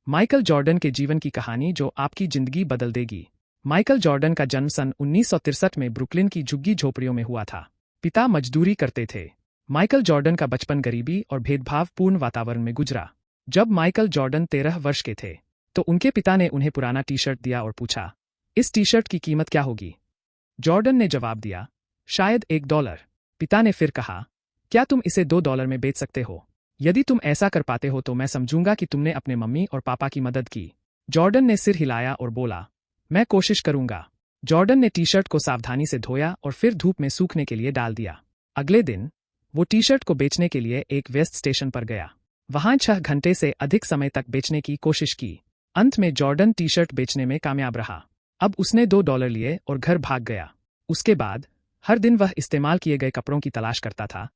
Michael Jordan के जीवन की कहानी जो आपकी जिंदगी बदल देगी। माइकल जॉर्डन का जन्म सन 1963 में ब्रुकलिन की झुग्गी झोपड़ियों में हुआ था। पिता मजदूरी करते थे। माइकल जॉर्डन का बचपन गरीबी और भेदभावपूर्ण वातावरण में गुजरा। जब माइकल जॉर्डन 13 वर्ष के थे तो उनके पिता ने उन्हें पुराना टी शर्ट दिया और पूछा, इस टी शर्ट की कीमत क्या होगी? जॉर्डन ने जवाब दिया, शायद $1। पिता ने फिर कहा, क्या तुम इसे $2 में बेच सकते हो? यदि तुम ऐसा कर पाते हो तो मैं समझूंगा कि तुमने अपने मम्मी और पापा की मदद की। जॉर्डन ने सिर हिलाया और बोला, मैं कोशिश करूंगा। जॉर्डन ने टी शर्ट को सावधानी से धोया और फिर धूप में सूखने के लिए डाल दिया। अगले दिन वो टी शर्ट को बेचने के लिए एक वेस्ट स्टेशन पर गया। वहां 6 घंटे से अधिक समय तक बेचने की कोशिश की। अंत में जॉर्डन टी शर्ट बेचने में कामयाब रहा। अब उसने $2 लिए और घर भाग गया। उसके बाद हर दिन वह इस्तेमाल किए गए कपड़ों की तलाश करता था,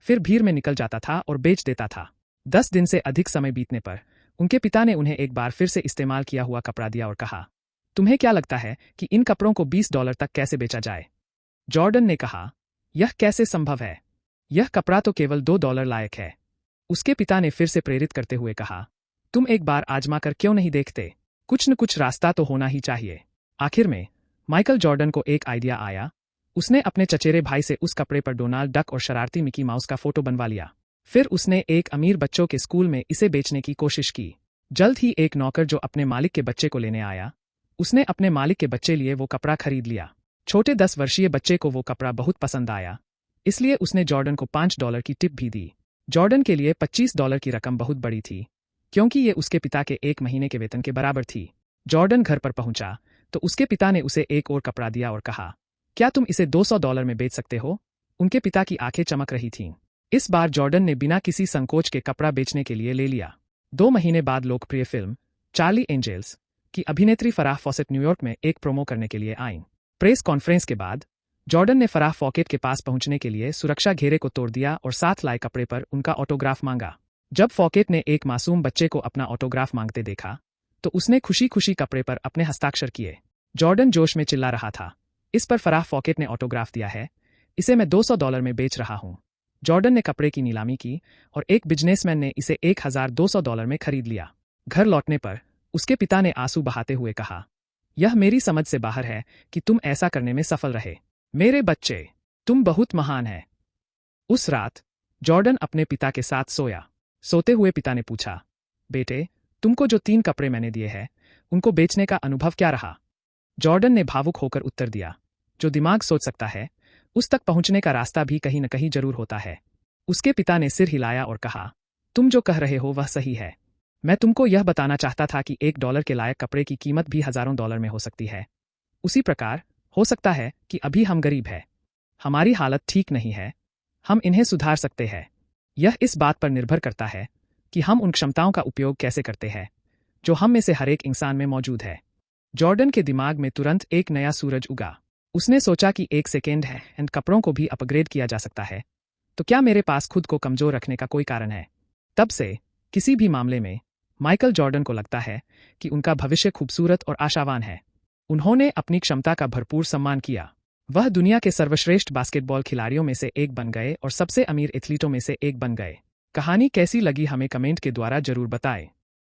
फिर भीड़ में निकल जाता था और बेच देता था। 10 दिन से अधिक समय बीतने पर उनके पिता ने उन्हें एक बार फिर से इस्तेमाल किया हुआ कपड़ा दिया और कहा, तुम्हें क्या लगता है कि इन कपड़ों को $20 तक कैसे बेचा जाए? जॉर्डन ने कहा, यह कैसे संभव है? यह कपड़ा तो केवल $2 लायक है। उसके पिता ने फिर से प्रेरित करते हुए कहा, तुम एक बार आजमा कर क्यों नहीं देखते? कुछ न कुछ रास्ता तो होना ही चाहिए। आखिर में माइकल जॉर्डन को एक आइडिया आया। उसने अपने चचेरे भाई से उस कपड़े पर डोनाल्ड डक और शरारती मिकी माउस का फोटो बनवा लिया। फिर उसने एक अमीर बच्चों के स्कूल में इसे बेचने की कोशिश की। जल्द ही एक नौकर जो अपने मालिक के बच्चे को लेने आया, उसने अपने मालिक के बच्चे लिए वो कपड़ा खरीद लिया। छोटे 10 वर्षीय बच्चे को वो कपड़ा बहुत पसंद आया, इसलिए उसने जॉर्डन को $5 की टिप भी दी। जॉर्डन के लिए $25 की रकम बहुत बड़ी थी, क्योंकि ये उसके पिता के 1 महीने के वेतन के बराबर थी। जॉर्डन घर पर पहुंचा तो उसके पिता ने उसे एक और कपड़ा दिया और कहा, क्या तुम इसे $200 में बेच सकते हो? उनके पिता की आंखें चमक रही थीं। इस बार जॉर्डन ने बिना किसी संकोच के कपड़ा बेचने के लिए ले लिया। 2 महीने बाद लोकप्रिय फिल्म चार्ली एंजल्स की अभिनेत्री फराह फॉसेट न्यूयॉर्क में एक प्रोमो करने के लिए आईं। प्रेस कॉन्फ्रेंस के बाद जॉर्डन ने फराह फॉकेट के पास पहुंचने के लिए सुरक्षा घेरे को तोड़ दिया और साथ लाए कपड़े पर उनका ऑटोग्राफ मांगा। जब फॉकेट ने एक मासूम बच्चे को अपना ऑटोग्राफ मांगते देखा तो उसने खुशी खुशी कपड़े पर अपने हस्ताक्षर किए। जॉर्डन जोश में चिल्ला रहा था, इस पर फराह फॉकेट ने ऑटोग्राफ दिया है, इसे मैं $200 में बेच रहा हूं। जॉर्डन ने कपड़े की नीलामी की और एक बिजनेसमैन ने इसे $1200 में खरीद लिया। घर लौटने पर उसके पिता ने आंसू बहाते हुए कहा, यह मेरी समझ से बाहर है कि तुम ऐसा करने में सफल रहे। मेरे बच्चे, तुम बहुत महान है। उस रात जॉर्डन अपने पिता के साथ सोया। सोते हुए पिता ने पूछा, बेटे, तुमको जो 3 कपड़े मैंने दिए हैं उनको बेचने का अनुभव क्या रहा? जॉर्डन ने भावुक होकर उत्तर दिया, जो दिमाग सोच सकता है उस तक पहुंचने का रास्ता भी कहीं न कहीं जरूर होता है। उसके पिता ने सिर हिलाया और कहा, तुम जो कह रहे हो वह सही है। मैं तुमको यह बताना चाहता था कि $1 के लायक कपड़े की कीमत भी हजारों डॉलर में हो सकती है। उसी प्रकार हो सकता है कि अभी हम गरीब हैं, हमारी हालत ठीक नहीं है, हम इन्हें सुधार सकते हैं। यह इस बात पर निर्भर करता है कि हम उन क्षमताओं का उपयोग कैसे करते हैं जो हम में से हर एक इंसान में मौजूद है। जॉर्डन के दिमाग में तुरंत एक नया सूरज उगा। उसने सोचा कि 1 सेकेंड है एंड कपड़ों को भी अपग्रेड किया जा सकता है, तो क्या मेरे पास खुद को कमजोर रखने का कोई कारण है? तब से किसी भी मामले में माइकल जॉर्डन को लगता है कि उनका भविष्य खूबसूरत और आशावान है। उन्होंने अपनी क्षमता का भरपूर सम्मान किया। वह दुनिया के सर्वश्रेष्ठ बास्केटबॉल खिलाड़ियों में से एक बन गए और सबसे अमीर एथलीटों में से एक बन गए। कहानी कैसी लगी हमें कमेंट के द्वारा जरूर बताएं।